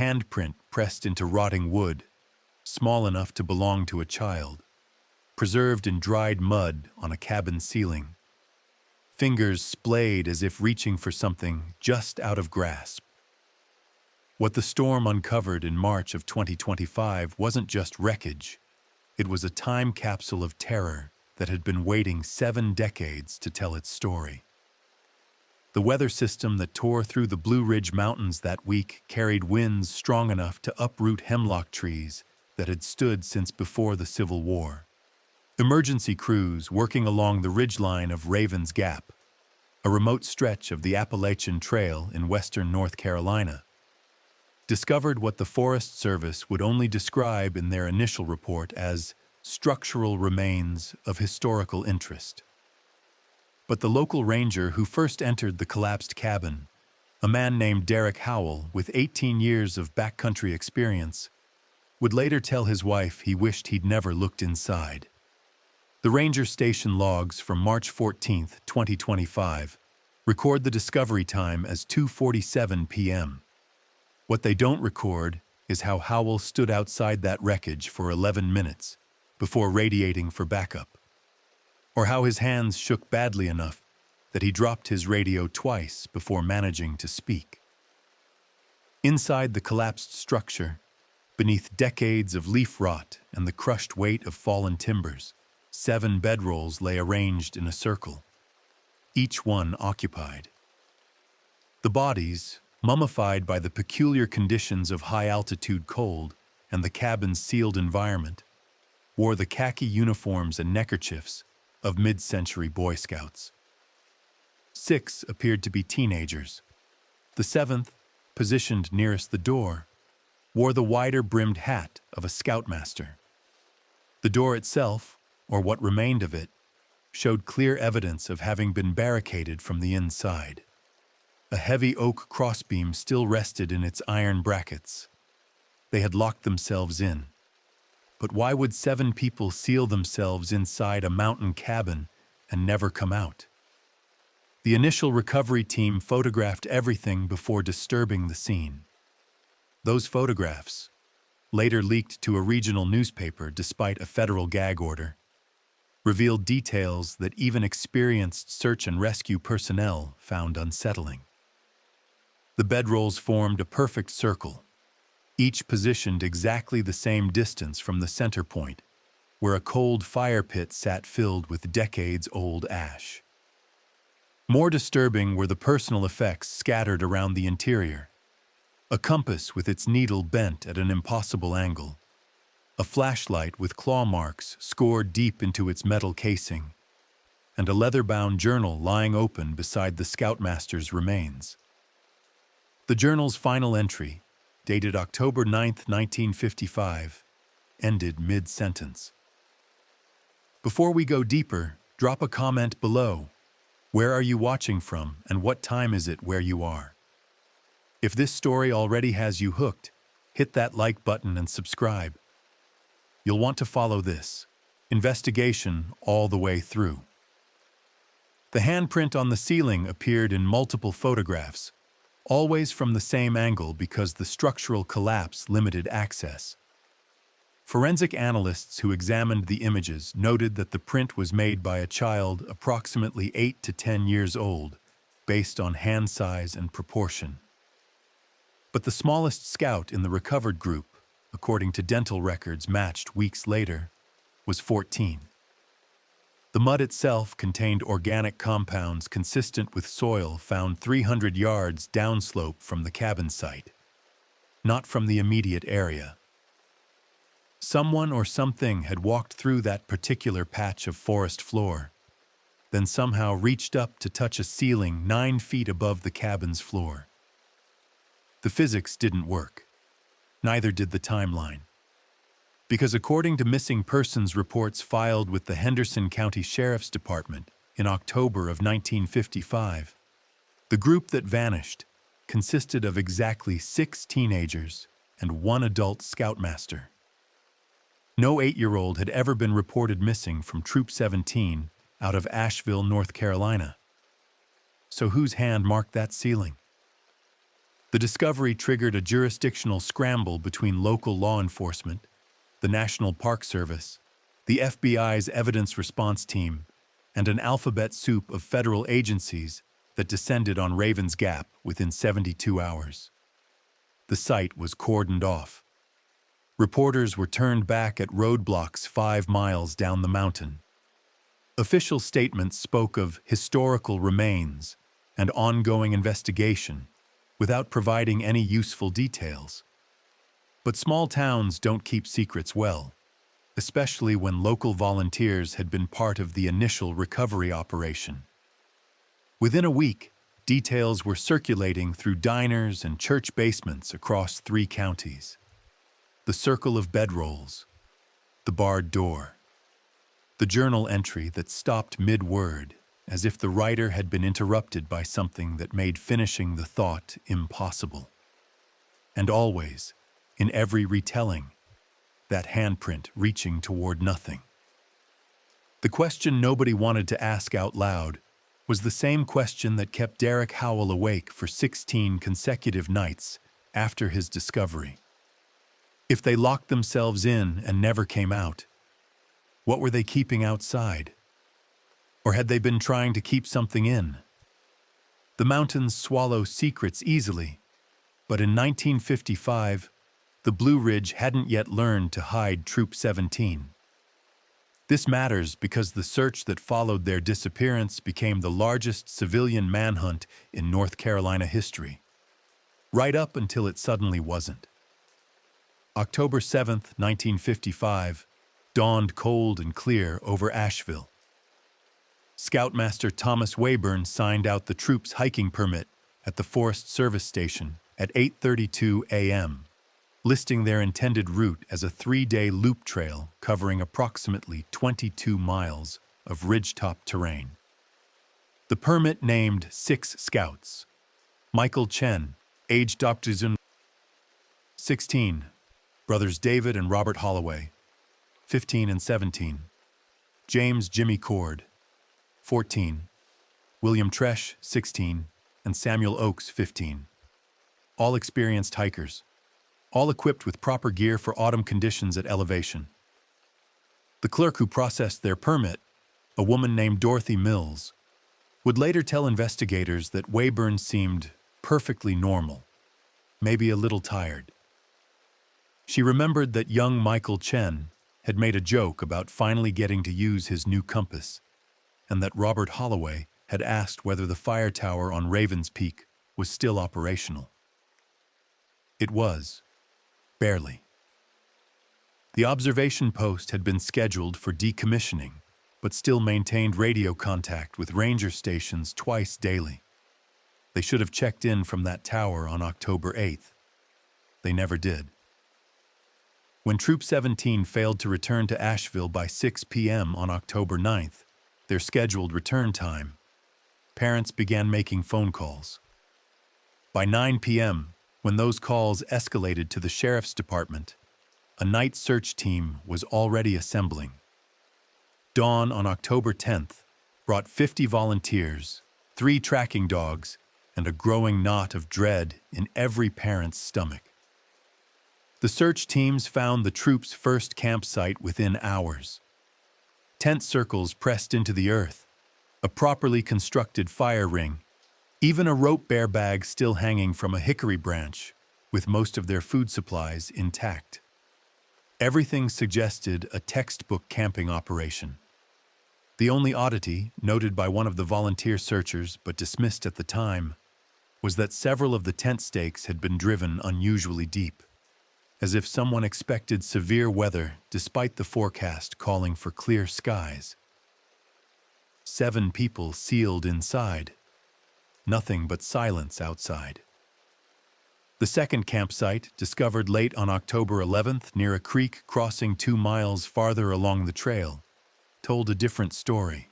handprint pressed into rotting wood, small enough to belong to a child, preserved in dried mud on a cabin ceiling. Fingers splayed as if reaching for something just out of grasp. What the storm uncovered in March of 2025 wasn't just wreckage. It was a time capsule of terror that had been waiting 7 decades to tell its story. The weather system that tore through the Blue Ridge Mountains that week carried winds strong enough to uproot hemlock trees that had stood since before the Civil War. Emergency crews working along the ridgeline of Raven's Gap, a remote stretch of the Appalachian Trail in western North Carolina, discovered what the Forest Service would only describe in their initial report as structural remains of historical interest. But the local ranger who first entered the collapsed cabin, a man named Derek Howell with 18 years of backcountry experience, would later tell his wife he wished he'd never looked inside. The ranger station logs from March 14, 2025, record the discovery time as 2:47 p.m. What they don't record is how Howell stood outside that wreckage for 11 minutes before radiating for backup, or how his hands shook badly enough that he dropped his radio twice before managing to speak. Inside the collapsed structure, beneath decades of leaf rot and the crushed weight of fallen timbers, 7 bedrolls lay arranged in a circle, each one occupied. The bodies, mummified by the peculiar conditions of high-altitude cold and the cabin's sealed environment, wore the khaki uniforms and neckerchiefs of mid-century Boy Scouts. 6 appeared to be teenagers. The 7th, positioned nearest the door, wore the wider-brimmed hat of a scoutmaster. The door itself, or what remained of it, showed clear evidence of having been barricaded from the inside. A heavy oak crossbeam still rested in its iron brackets. They had locked themselves in. But why would 7 people seal themselves inside a mountain cabin and never come out? The initial recovery team photographed everything before disturbing the scene. Those photographs, later leaked to a regional newspaper despite a federal gag order, revealed details that even experienced search and rescue personnel found unsettling. The bedrolls formed a perfect circle, each positioned exactly the same distance from the center point, where a cold fire pit sat filled with decades-old ash. More disturbing were the personal effects scattered around the interior. A compass with its needle bent at an impossible angle, a flashlight with claw marks scored deep into its metal casing, and a leather-bound journal lying open beside the scoutmaster's remains. The journal's final entry, dated October 9, 1955, ended mid-sentence. Before we go deeper, drop a comment below. Where are you watching from, and what time is it where you are? If this story already has you hooked, hit that like button and subscribe. You'll want to follow this investigation all the way through. The handprint on the ceiling appeared in multiple photographs, always from the same angle because the structural collapse limited access. Forensic analysts who examined the images noted that the print was made by a child approximately 8 to 10 years old, based on hand size and proportion. But the smallest scout in the recovered group, according to dental records matched weeks later, was 14. The mud itself contained organic compounds consistent with soil found 300 yards downslope from the cabin site, not from the immediate area. Someone or something had walked through that particular patch of forest floor, then somehow reached up to touch a ceiling 9 feet above the cabin's floor. The physics didn't work. Neither did the timeline. Because according to missing persons reports filed with the Henderson County Sheriff's Department in October of 1955, the group that vanished consisted of exactly 6 teenagers and 1 adult scoutmaster. No 8-year-old had ever been reported missing from Troop 17 out of Asheville, North Carolina. So whose hand marked that ceiling? The discovery triggered a jurisdictional scramble between local law enforcement, the National Park Service, the FBI's evidence response team, and an alphabet soup of federal agencies that descended on Raven's Gap within 72 hours. The site was cordoned off. Reporters were turned back at roadblocks 5 miles down the mountain. Official statements spoke of historical remains and ongoing investigation without providing any useful details. But small towns don't keep secrets well, especially when local volunteers had been part of the initial recovery operation. Within a week, details were circulating through diners and church basements across 3 counties. The circle of bedrolls, the barred door, the journal entry that stopped mid-word, as if the writer had been interrupted by something that made finishing the thought impossible. And always, in every retelling, that handprint reaching toward nothing. The question nobody wanted to ask out loud was the same question that kept Derek Howell awake for 16 consecutive nights after his discovery. If they locked themselves in and never came out, what were they keeping outside? Or had they been trying to keep something in? The mountains swallow secrets easily, but in 1955, the Blue Ridge hadn't yet learned to hide Troop 17. This matters because the search that followed their disappearance became the largest civilian manhunt in North Carolina history, right up until it suddenly wasn't. October 7, 1955, dawned cold and clear over Asheville. Scoutmaster Thomas Wayburn signed out the troops' hiking permit at the Forest Service Station at 8:32 a.m., listing their intended route as a 3-day loop trail covering approximately 22 miles of ridgetop terrain. The permit named 6 scouts: Michael Chen, aged 16, brothers David and Robert Holloway, 15 and 17, James Jimmy Cord, 14, William Tresh, 16, and Samuel Oakes, 15. All experienced hikers, all equipped with proper gear for autumn conditions at elevation. The clerk who processed their permit, a woman named Dorothy Mills, would later tell investigators that Wayburn seemed perfectly normal, maybe a little tired. She remembered that young Michael Chen had made a joke about finally getting to use his new compass, and that Robert Holloway had asked whether the fire tower on Ravens Peak was still operational. It was, barely. The observation post had been scheduled for decommissioning, but still maintained radio contact with ranger stations twice daily. They should have checked in from that tower on October 8th. They never did. When Troop 17 failed to return to Asheville by 6 p.m. on October 9th, their scheduled return time, parents began making phone calls. By 9 p.m., when those calls escalated to the sheriff's department, a night search team was already assembling. Dawn on October 10th brought 50 volunteers, 3 tracking dogs, and a growing knot of dread in every parent's stomach. The search teams found the troops' first campsite within hours. Tent circles pressed into the earth, a properly constructed fire ring, even a rope bear bag still hanging from a hickory branch, with most of their food supplies intact. Everything suggested a textbook camping operation. The only oddity, noted by one of the volunteer searchers but dismissed at the time, was that several of the tent stakes had been driven unusually deep, as if someone expected severe weather despite the forecast calling for clear skies. 7 people sealed inside. Nothing but silence outside. The second campsite, discovered late on October 11th near a creek crossing 2 miles farther along the trail, told a different story.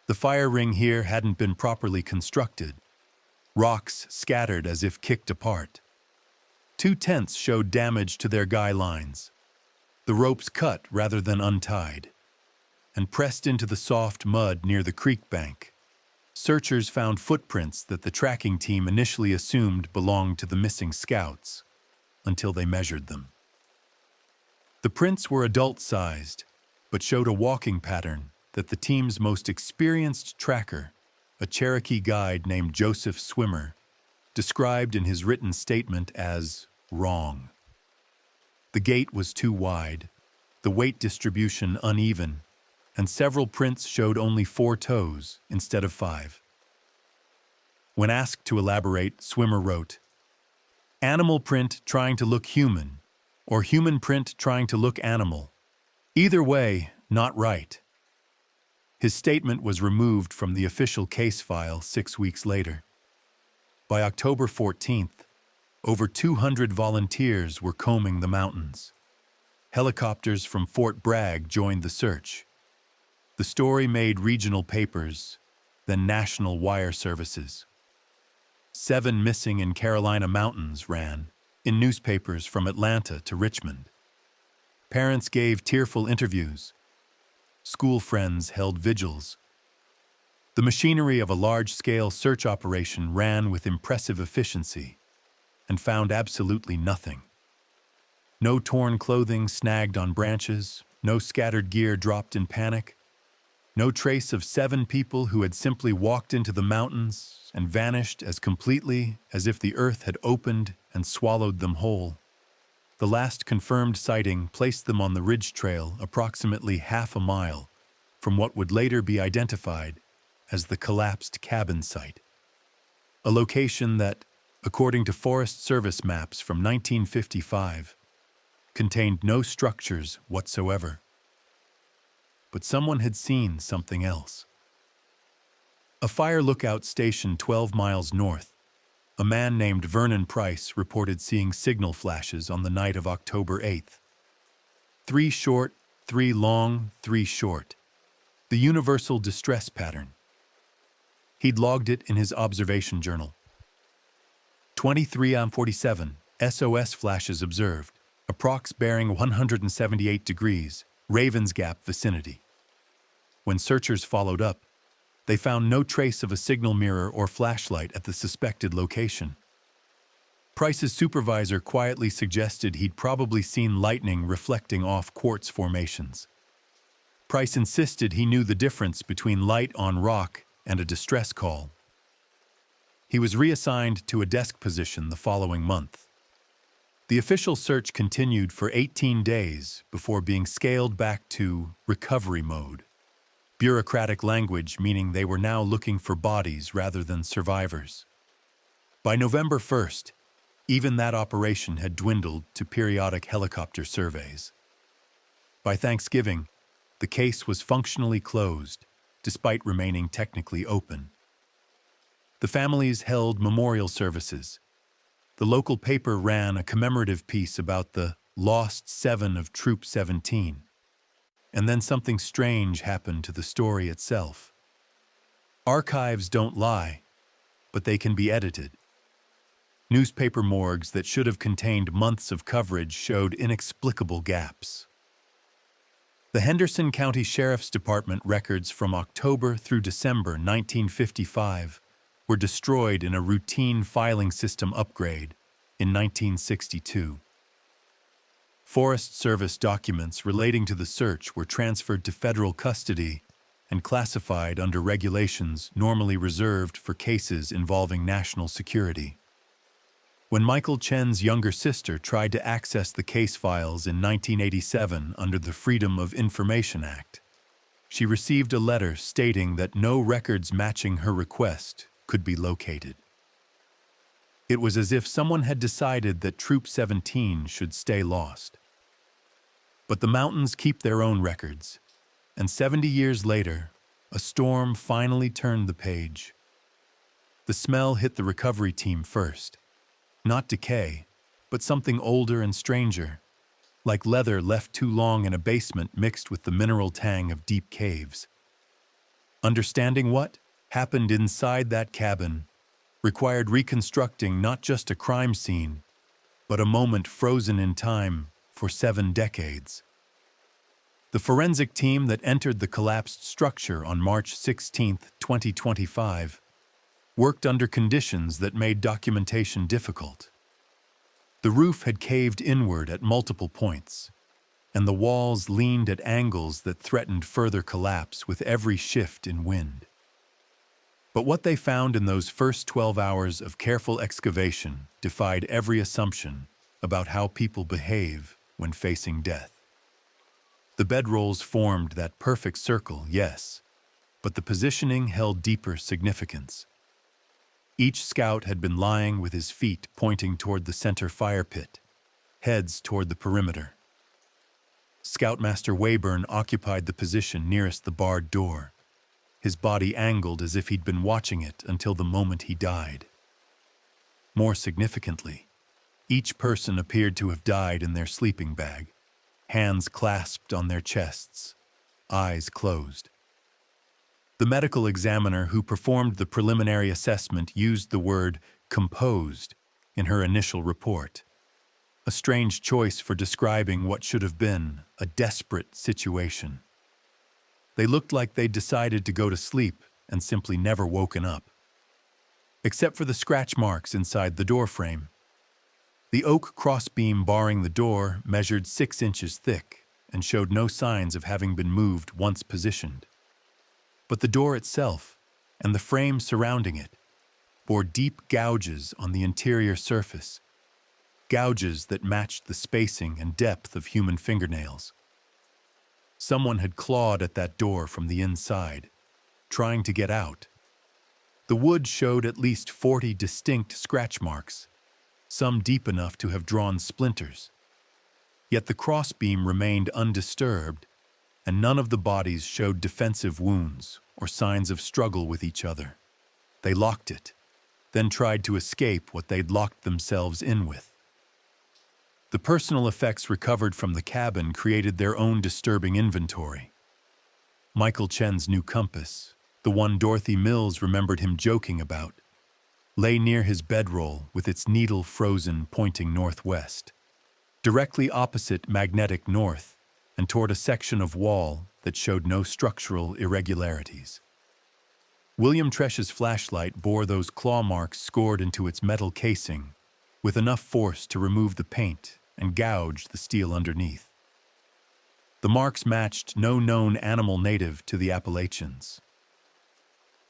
The fire ring here hadn't been properly constructed. Rocks scattered as if kicked apart. 2 tents showed damage to their guy lines, the ropes cut rather than untied, and pressed into the soft mud near the creek bank. Searchers found footprints that the tracking team initially assumed belonged to the missing scouts, until they measured them. The prints were adult-sized, but showed a walking pattern that the team's most experienced tracker, a Cherokee guide named Joseph Swimmer, described in his written statement as wrong. The gait was too wide, the weight distribution uneven, and several prints showed only 4 toes instead of 5. When asked to elaborate, Swimmer wrote, "Animal print trying to look human, or human print trying to look animal. Either way, not right." His statement was removed from the official case file 6 weeks later. By October 14th, over 200 volunteers were combing the mountains. Helicopters from Fort Bragg joined the search. The story made regional papers, then national wire services. 7 Missing in Carolina Mountains ran in newspapers from Atlanta to Richmond. Parents gave tearful interviews. School friends held vigils. The machinery of a large-scale search operation ran with impressive efficiency and found absolutely nothing. No torn clothing snagged on branches, no scattered gear dropped in panic, no trace of 7 people who had simply walked into the mountains and vanished as completely as if the earth had opened and swallowed them whole. The last confirmed sighting placed them on the ridge trail approximately half a mile from what would later be identified as the collapsed cabin site, a location that, according to Forest Service maps from 1955, contained no structures whatsoever. But someone had seen something else. A fire lookout station 12 miles north, a man named Vernon Price reported seeing signal flashes on the night of October 8th. 3 short, 3 long, 3 short. The universal distress pattern. He'd logged it in his observation journal. 23:47, SOS flashes observed, approx bearing 178 degrees, Ravens Gap vicinity. When searchers followed up, they found no trace of a signal mirror or flashlight at the suspected location. Price's supervisor quietly suggested he'd probably seen lightning reflecting off quartz formations. Price insisted he knew the difference between light on rock and a distress call. He was reassigned to a desk position the following month. The official search continued for 18 days before being scaled back to recovery mode. Bureaucratic language meaning they were now looking for bodies rather than survivors. By November 1st, even that operation had dwindled to periodic helicopter surveys. By Thanksgiving, the case was functionally closed, despite remaining technically open. The families held memorial services. The local paper ran a commemorative piece about the lost 7 of Troop 17. And then something strange happened to the story itself. Archives don't lie, but they can be edited. Newspaper morgues that should have contained months of coverage showed inexplicable gaps. The Henderson County Sheriff's Department records from October through December 1955 were destroyed in a routine filing system upgrade in 1962. Forest Service documents relating to the search were transferred to federal custody and classified under regulations normally reserved for cases involving national security. When Michael Chen's younger sister tried to access the case files in 1987 under the Freedom of Information Act, she received a letter stating that no records matching her request could be located. It was as if someone had decided that Troop 17 should stay lost. But the mountains keep their own records, and 70 years later, a storm finally turned the page. The smell hit the recovery team first. Not decay, but something older and stranger, like leather left too long in a basement mixed with the mineral tang of deep caves. Understanding what happened inside that cabin required reconstructing not just a crime scene, but a moment frozen in time for 7 decades. The forensic team that entered the collapsed structure on March 16, 2025, worked under conditions that made documentation difficult. The roof had caved inward at multiple points, and the walls leaned at angles that threatened further collapse with every shift in wind. But what they found in those first 12 hours of careful excavation defied every assumption about how people behave when facing death. The bedrolls formed that perfect circle, yes, but the positioning held deeper significance. Each scout had been lying with his feet pointing toward the center fire pit, heads toward the perimeter. Scoutmaster Wayburn occupied the position nearest the barred door, his body angled as if he'd been watching it until the moment he died. More significantly, each person appeared to have died in their sleeping bag, hands clasped on their chests, eyes closed. The medical examiner who performed the preliminary assessment used the word composed in her initial report, a strange choice for describing what should have been a desperate situation. They looked like they'd decided to go to sleep and simply never woken up. Except for the scratch marks inside the door frame. The oak crossbeam barring the door measured 6 inches thick and showed no signs of having been moved once positioned. But the door itself, and the frame surrounding it, bore deep gouges on the interior surface, gouges that matched the spacing and depth of human fingernails. Someone had clawed at that door from the inside, trying to get out. The wood showed at least 40 distinct scratch marks, some deep enough to have drawn splinters. Yet the crossbeam remained undisturbed, and none of the bodies showed defensive wounds or signs of struggle with each other. They locked it, then tried to escape what they'd locked themselves in with. The personal effects recovered from the cabin created their own disturbing inventory. Michael Chen's new compass, the one Dorothy Mills remembered him joking about, lay near his bedroll with its needle frozen pointing northwest, directly opposite magnetic north and toward a section of wall that showed no structural irregularities. William Tresh's flashlight bore those claw marks scored into its metal casing with enough force to remove the paint and gouge the steel underneath. The marks matched no known animal native to the Appalachians.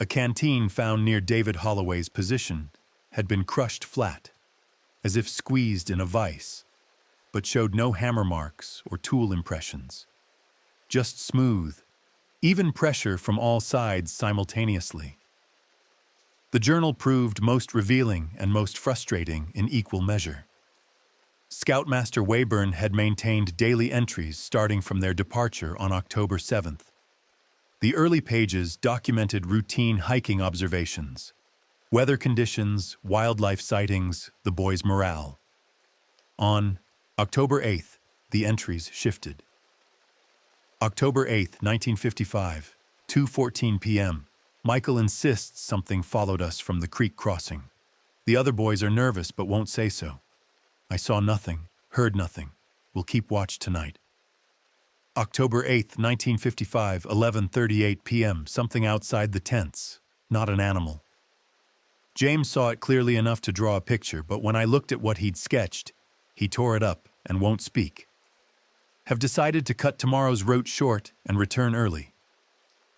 A canteen found near David Holloway's position had been crushed flat, as if squeezed in a vise, but showed no hammer marks or tool impressions. Just smooth, even pressure from all sides simultaneously. The journal proved most revealing and most frustrating in equal measure. Scoutmaster Wayburn had maintained daily entries starting from their departure on October 7th. The early pages documented routine hiking observations, weather conditions, wildlife sightings, the boys' morale. On October 8th, the entries shifted. October 8th, 1955, 2:14 p.m. Michael insists something followed us from the creek crossing. The other boys are nervous but won't say so. I saw nothing, heard nothing. We'll keep watch tonight. October 8th, 1955, 11:38 p.m. Something outside the tents, not an animal. James saw it clearly enough to draw a picture, but when I looked at what he'd sketched, he tore it up and won't speak. Have decided to cut tomorrow's route short and return early.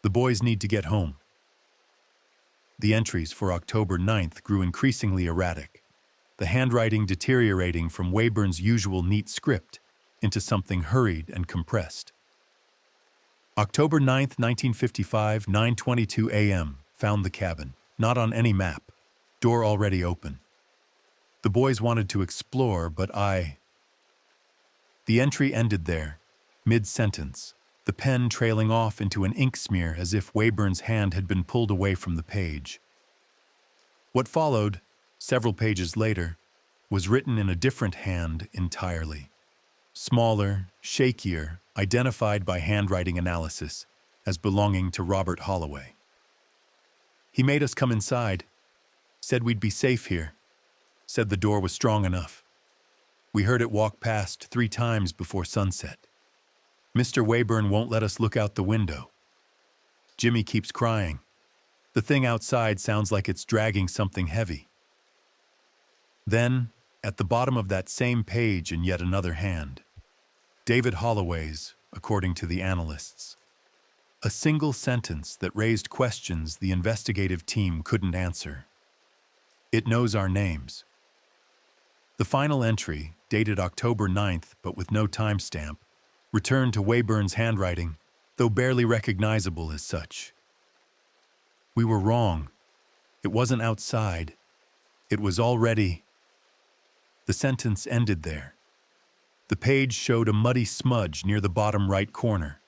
The boys need to get home. The entries for October 9th grew increasingly erratic, the handwriting deteriorating from Wayburn's usual neat script into something hurried and compressed. October 9th, 1955, 9:22 a.m. Found the cabin, not on any map, door already open. The boys wanted to explore, but The entry ended there, mid-sentence, the pen trailing off into an ink smear as if Wayburn's hand had been pulled away from the page. What followed, several pages later, was written in a different hand entirely. Smaller, shakier, identified by handwriting analysis as belonging to Robert Holloway. He made us come inside, said we'd be safe here, said the door was strong enough. We heard it walk past 3 times before sunset. Mr. Wayburn won't let us look out the window. Jimmy keeps crying. The thing outside sounds like it's dragging something heavy. Then, at the bottom of that same page in yet another hand, David Holloway's, according to the analysts. A single sentence that raised questions the investigative team couldn't answer. It knows our names. The final entry, dated October 9th but with no timestamp, returned to Wayburn's handwriting, though barely recognizable as such. We were wrong. It wasn't outside. It was already... The sentence ended there. The page showed a muddy smudge near the bottom right corner,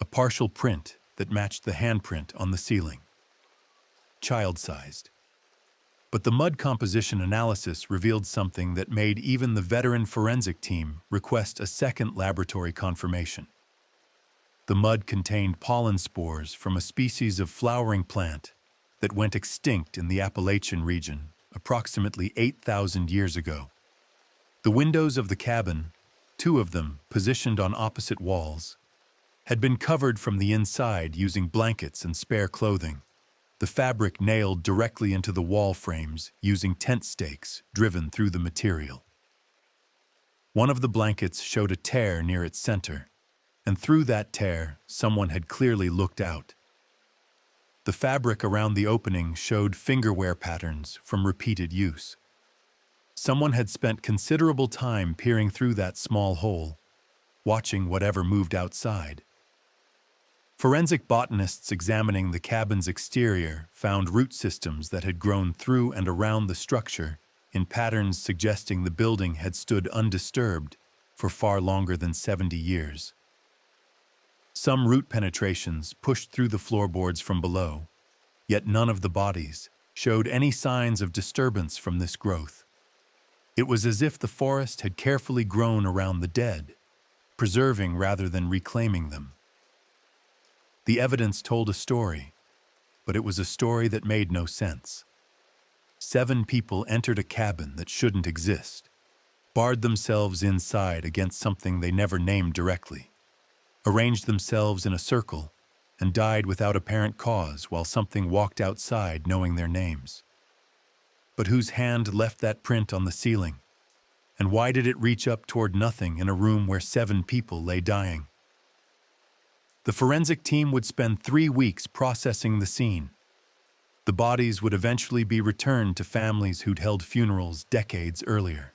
a partial print that matched the handprint on the ceiling. Child-sized. But the mud composition analysis revealed something that made even the veteran forensic team request a second laboratory confirmation. The mud contained pollen spores from a species of flowering plant that went extinct in the Appalachian region approximately 8,000 years ago. The windows of the cabin, two of them positioned on opposite walls, had been covered from the inside using blankets and spare clothing, the fabric nailed directly into the wall frames using tent stakes driven through the material. One of the blankets showed a tear near its center, and through that tear, someone had clearly looked out. The fabric around the opening showed fingerwear patterns from repeated use. Someone had spent considerable time peering through that small hole, watching whatever moved outside. Forensic botanists examining the cabin's exterior found root systems that had grown through and around the structure in patterns suggesting the building had stood undisturbed for far longer than 70 years. Some root penetrations pushed through the floorboards from below, yet none of the bodies showed any signs of disturbance from this growth. It was as if the forest had carefully grown around the dead, preserving rather than reclaiming them. The evidence told a story, but it was a story that made no sense. 7 people entered a cabin that shouldn't exist, barred themselves inside against something they never named directly, arranged themselves in a circle, and died without apparent cause while something walked outside knowing their names. But whose hand left that print on the ceiling? And why did it reach up toward nothing in a room where 7 people lay dying? The forensic team would spend 3 weeks processing the scene. The bodies would eventually be returned to families who'd held funerals decades earlier.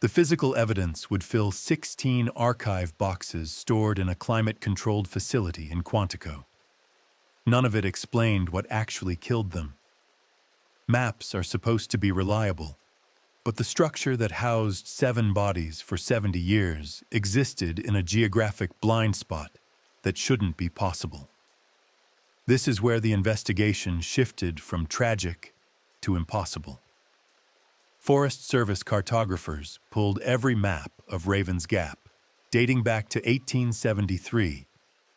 The physical evidence would fill 16 archive boxes stored in a climate-controlled facility in Quantico. None of it explained what actually killed them. Maps are supposed to be reliable, but the structure that housed 7 bodies for 70 years existed in a geographic blind spot that shouldn't be possible. This is where the investigation shifted from tragic to impossible. Forest Service cartographers pulled every map of Raven's Gap, dating back to 1873,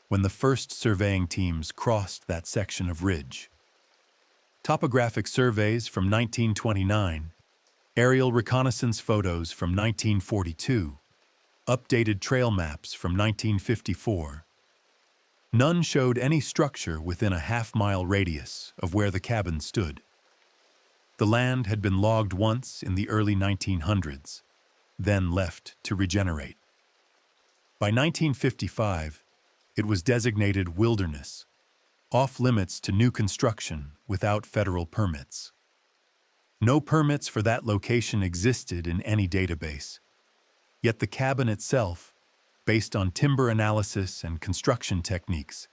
when the first surveying teams crossed that section of ridge. Topographic surveys from 1929, aerial reconnaissance photos from 1942, updated trail maps from 1954. None showed any structure within a half-mile radius of where the cabin stood. The land had been logged once in the early 1900s, then left to regenerate. By 1955, it was designated wilderness, off-limits to new construction without federal permits. No permits for that location existed in any database, yet the cabin itself, based on timber analysis and construction techniques,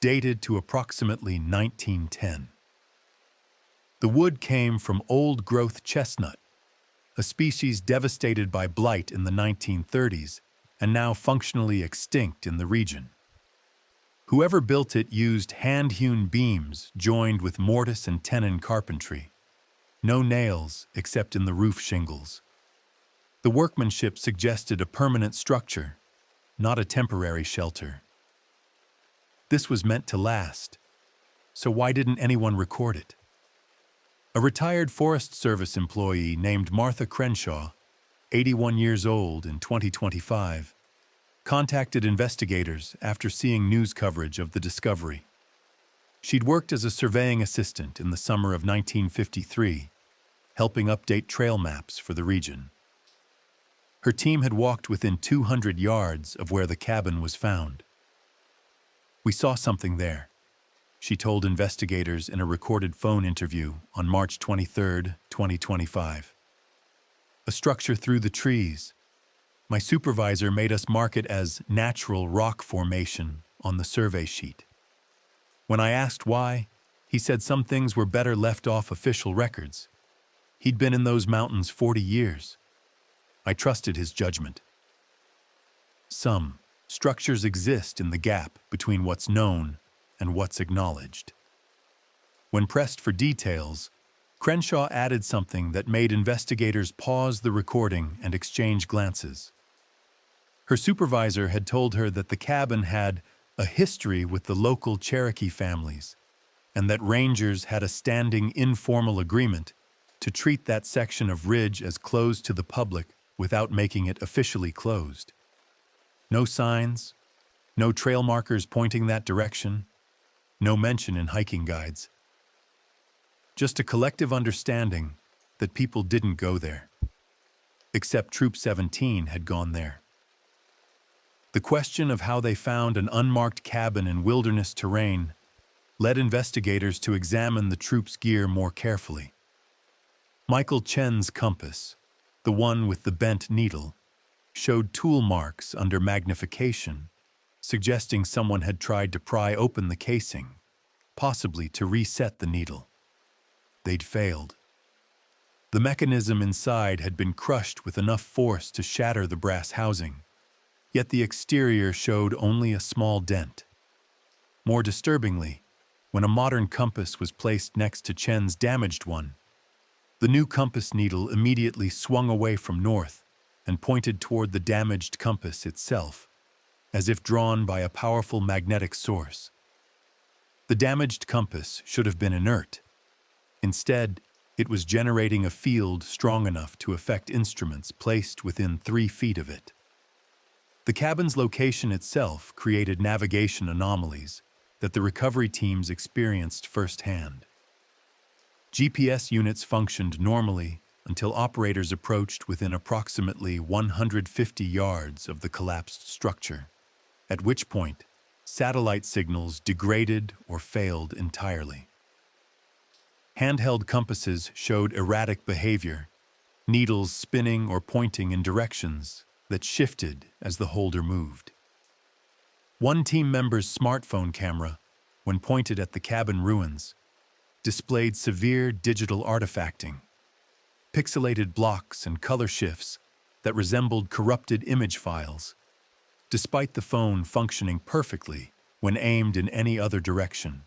dated to approximately 1910. The wood came from old-growth chestnut, a species devastated by blight in the 1930s and now functionally extinct in the region. Whoever built it used hand-hewn beams joined with mortise and tenon carpentry. No nails except in the roof shingles. The workmanship suggested a permanent structure, not a temporary shelter. This was meant to last, so why didn't anyone record it? A retired Forest Service employee named Martha Crenshaw, 81 years old in 2025, contacted investigators after seeing news coverage of the discovery. She'd worked as a surveying assistant in the summer of 1953, helping update trail maps for the region. Her team had walked within 200 yards of where the cabin was found. "We saw something there," she told investigators in a recorded phone interview on March 23, 2025. "A structure through the trees. My supervisor made us mark it as natural rock formation on the survey sheet. When I asked why, he said some things were better left off official records. He'd been in those mountains 40 years. I trusted his judgment." Some structures exist in the gap between what's known and what's acknowledged. When pressed for details, Crenshaw added something that made investigators pause the recording and exchange glances. Her supervisor had told her that the cabin had a history with the local Cherokee families, and that rangers had a standing informal agreement to treat that section of ridge as closed to the public without making it officially closed. No signs, no trail markers pointing that direction, no mention in hiking guides. Just a collective understanding that people didn't go there. Except Troop 17 had gone there. The question of how they found an unmarked cabin in wilderness terrain led investigators to examine the troop's gear more carefully. Michael Chen's compass, the one with the bent needle, showed tool marks under magnification, suggesting someone had tried to pry open the casing, possibly to reset the needle. They'd failed. The mechanism inside had been crushed with enough force to shatter the brass housing, yet the exterior showed only a small dent. More disturbingly, when a modern compass was placed next to Chen's damaged one, the new compass needle immediately swung away from north and pointed toward the damaged compass itself, as if drawn by a powerful magnetic source. The damaged compass should have been inert. Instead, it was generating a field strong enough to affect instruments placed within 3 feet of it. The cabin's location itself created navigation anomalies that the recovery teams experienced firsthand. GPS units functioned normally until operators approached within approximately 150 yards of the collapsed structure, at which point satellite signals degraded or failed entirely. Handheld compasses showed erratic behavior, needles spinning or pointing in directions that shifted as the holder moved. One team member's smartphone camera, when pointed at the cabin ruins, displayed severe digital artifacting, pixelated blocks and color shifts that resembled corrupted image files, despite the phone functioning perfectly when aimed in any other direction.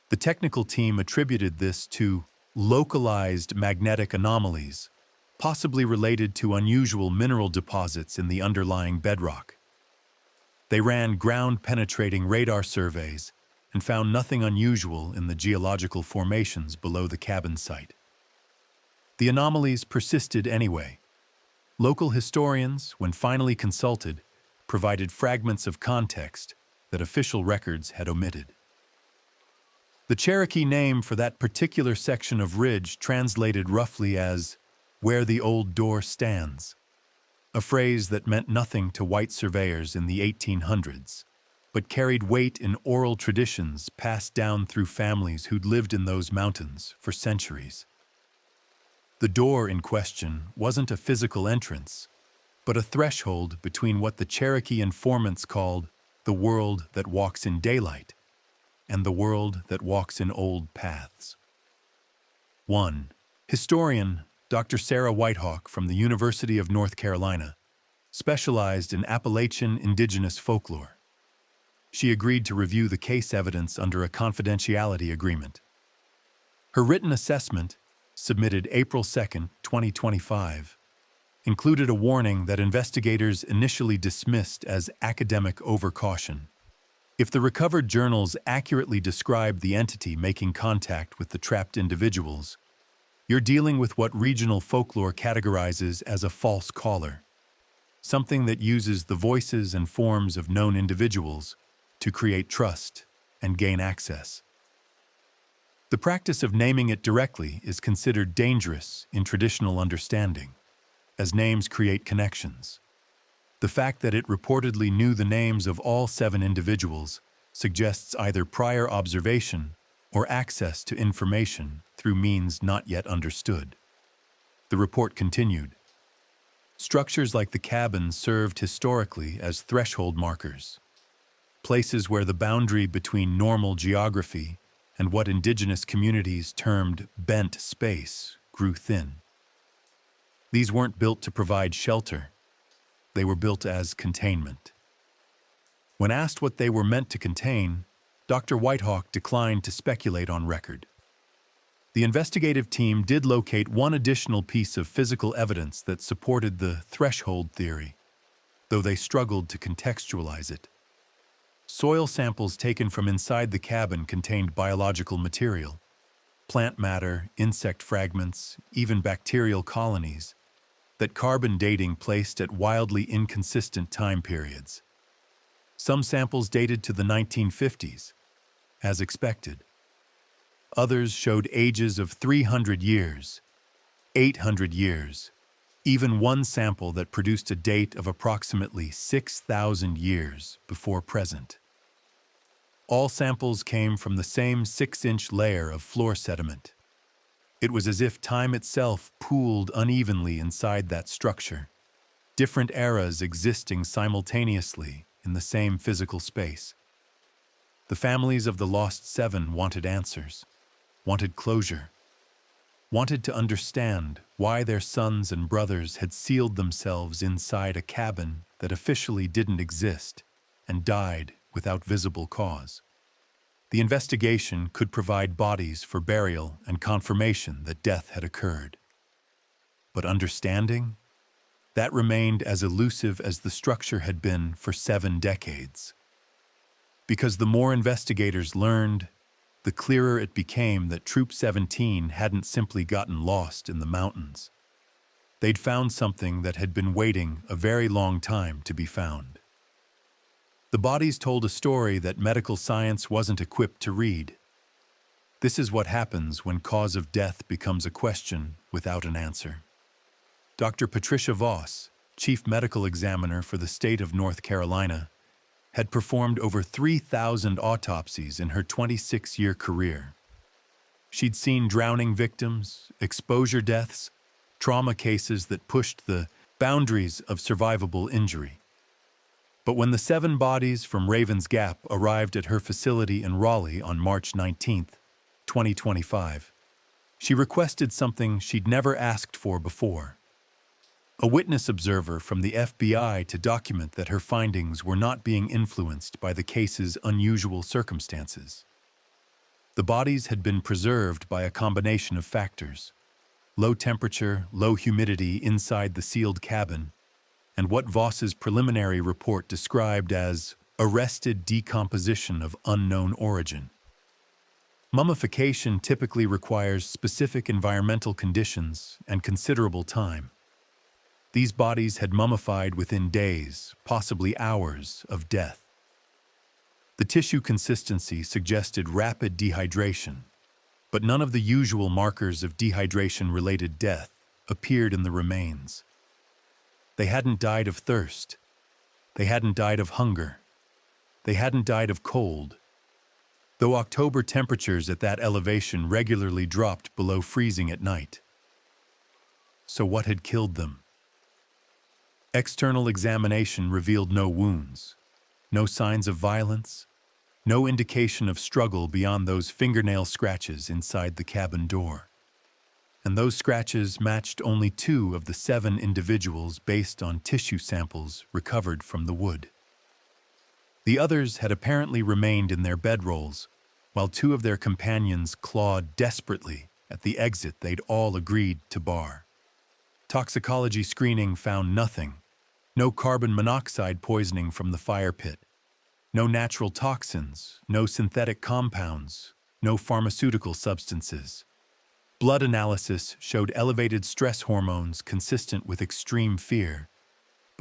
The technical team attributed this to localized magnetic anomalies, possibly related to unusual mineral deposits in the underlying bedrock. They ran ground-penetrating radar surveys and found nothing unusual in the geological formations below the cabin site. The anomalies persisted anyway. Local historians, when finally consulted, provided fragments of context that official records had omitted. The Cherokee name for that particular section of ridge translated roughly as, "where the old door stands," a phrase that meant nothing to white surveyors in the 1800s, but carried weight in oral traditions passed down through families who'd lived in those mountains for centuries. The door in question wasn't a physical entrance, but a threshold between what the Cherokee informants called the world that walks in daylight and the world that walks in old paths. 1. Historian Dr. Sarah Whitehawk from the University of North Carolina specialized in Appalachian indigenous folklore. She agreed to review the case evidence under a confidentiality agreement. Her written assessment, submitted April 2, 2025, included a warning that investigators initially dismissed as academic overcaution. If the recovered journals accurately describe the entity making contact with the trapped individuals, you're dealing with what regional folklore categorizes as a false caller. something that uses the voices and forms of known individuals to create trust and gain access. The practice of naming it directly is considered dangerous in traditional understanding, as names create connections. The fact that it reportedly knew the names of all 7 individuals suggests either prior observation or access to information through means not yet understood. The report continued. Structures like the cabin served historically as threshold markers, places where the boundary between normal geography and what indigenous communities termed bent space grew thin. These weren't built to provide shelter. They were built as containment. When asked what they were meant to contain, Dr. Whitehawk declined to speculate on record. The investigative team did locate one additional piece of physical evidence that supported the threshold theory, though they struggled to contextualize it. Soil samples taken from inside the cabin contained biological material, plant matter, insect fragments, even bacterial colonies, that carbon dating placed at wildly inconsistent time periods. Some samples dated to the 1950s, as expected. Others showed ages of 300 years, 800 years, even one sample that produced a date of approximately 6,000 years before present. All samples came from the same 6-inch layer of floor sediment. It was as if time itself pooled unevenly inside that structure, different eras existing simultaneously in the same physical space. The families of the lost 7 wanted answers, wanted closure, wanted to understand why their sons and brothers had sealed themselves inside a cabin that officially didn't exist and died without visible cause. The investigation could provide bodies for burial and confirmation that death had occurred. But understanding? That remained as elusive as the structure had been for 7 decades. Because the more investigators learned, the clearer it became that Troop 17 hadn't simply gotten lost in the mountains. They'd found something that had been waiting a very long time to be found. The bodies told a story that medical science wasn't equipped to read. This is what happens when cause of death becomes a question without an answer. Dr. Patricia Voss, Chief Medical Examiner for the state of North Carolina, had performed over 3,000 autopsies in her 26-year career. She'd seen drowning victims, exposure deaths, trauma cases that pushed the boundaries of survivable injury. But when the 7 bodies from Ravens Gap arrived at her facility in Raleigh on March 19, 2025, she requested something she'd never asked for before: a witness observer from the FBI to document that her findings were not being influenced by the case's unusual circumstances. The bodies had been preserved by a combination of factors: low temperature, low humidity inside the sealed cabin, and what Voss's preliminary report described as arrested decomposition of unknown origin. Mummification typically requires specific environmental conditions and considerable time. These bodies had mummified within days, possibly hours, of death. The tissue consistency suggested rapid dehydration, but none of the usual markers of dehydration-related death appeared in the remains. They hadn't died of thirst. They hadn't died of hunger. They hadn't died of cold, though October temperatures at that elevation regularly dropped below freezing at night. So what had killed them? External examination revealed no wounds, no signs of violence, no indication of struggle beyond those fingernail scratches inside the cabin door. And those scratches matched only 2 of the 7 individuals based on tissue samples recovered from the wood. The others had apparently remained in their bedrolls, while 2 of their companions clawed desperately at the exit they'd all agreed to bar. Toxicology screening found nothing: no carbon monoxide poisoning from the fire pit, no natural toxins, no synthetic compounds, no pharmaceutical substances. Blood analysis showed elevated stress hormones consistent with extreme fear,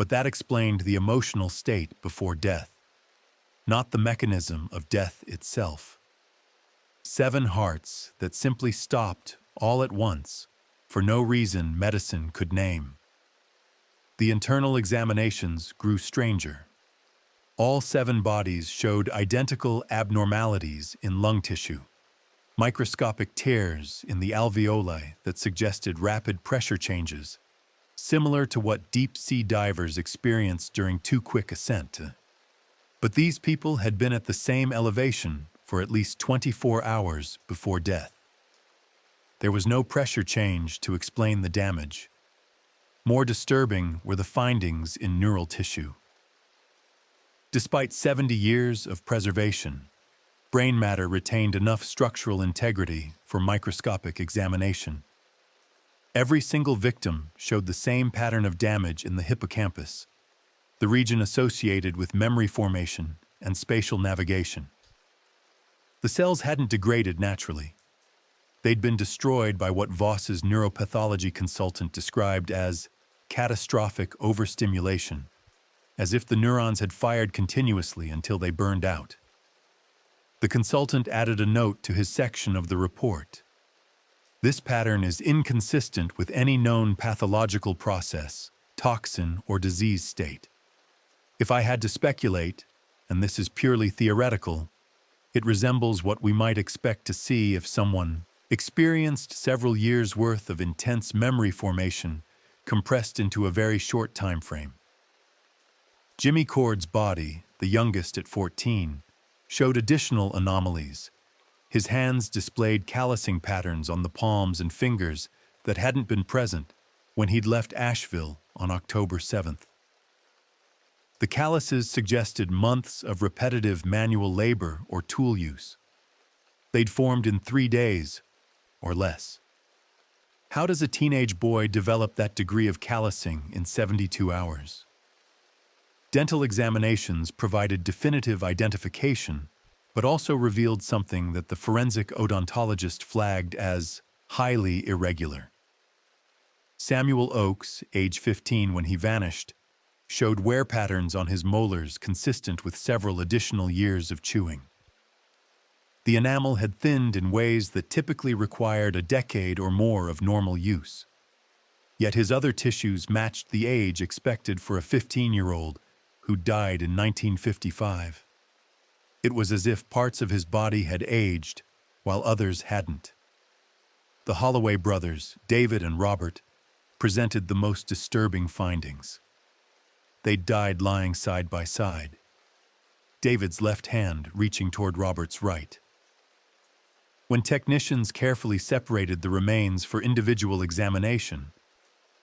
But that explained the emotional state before death, not the mechanism of death itself. 7 hearts that simply stopped all at once, for no reason medicine could name. The internal examinations grew stranger. All 7 bodies showed identical abnormalities in lung tissue, microscopic tears in the alveoli that suggested rapid pressure changes, similar to what deep-sea divers experience during too quick ascent. But these people had been at the same elevation for at least 24 hours before death. There was no pressure change to explain the damage. More disturbing were the findings in neural tissue. Despite 70 years of preservation, brain matter retained enough structural integrity for microscopic examination. Every single victim showed the same pattern of damage in the hippocampus, the region associated with memory formation and spatial navigation. The cells hadn't degraded naturally. They'd been destroyed by what Voss's neuropathology consultant described as catastrophic overstimulation, as if the neurons had fired continuously until they burned out. The consultant added a note to his section of the report. This pattern is inconsistent with any known pathological process, toxin, or disease state. If I had to speculate, and this is purely theoretical, it resembles what we might expect to see if someone experienced several years' worth of intense memory formation compressed into a very short time frame. Jimmy Cord's body, the youngest at 14, showed additional anomalies. His hands displayed callousing patterns on the palms and fingers that hadn't been present when he'd left Asheville on October 7th. The calluses suggested months of repetitive manual labor or tool use. They'd formed in 3 days or less. How does a teenage boy develop that degree of callousing in 72 hours? Dental examinations provided definitive identification, but also revealed something that the forensic odontologist flagged as highly irregular. Samuel Oakes, age 15 when he vanished, showed wear patterns on his molars consistent with several additional years of chewing. The enamel had thinned in ways that typically required a decade or more of normal use. Yet his other tissues matched the age expected for a 15-year-old who died in 1955. It was as if parts of his body had aged, while others hadn't. The Holloway brothers, David and Robert, presented the most disturbing findings. They died lying side by side, David's left hand reaching toward Robert's right. When technicians carefully separated the remains for individual examination,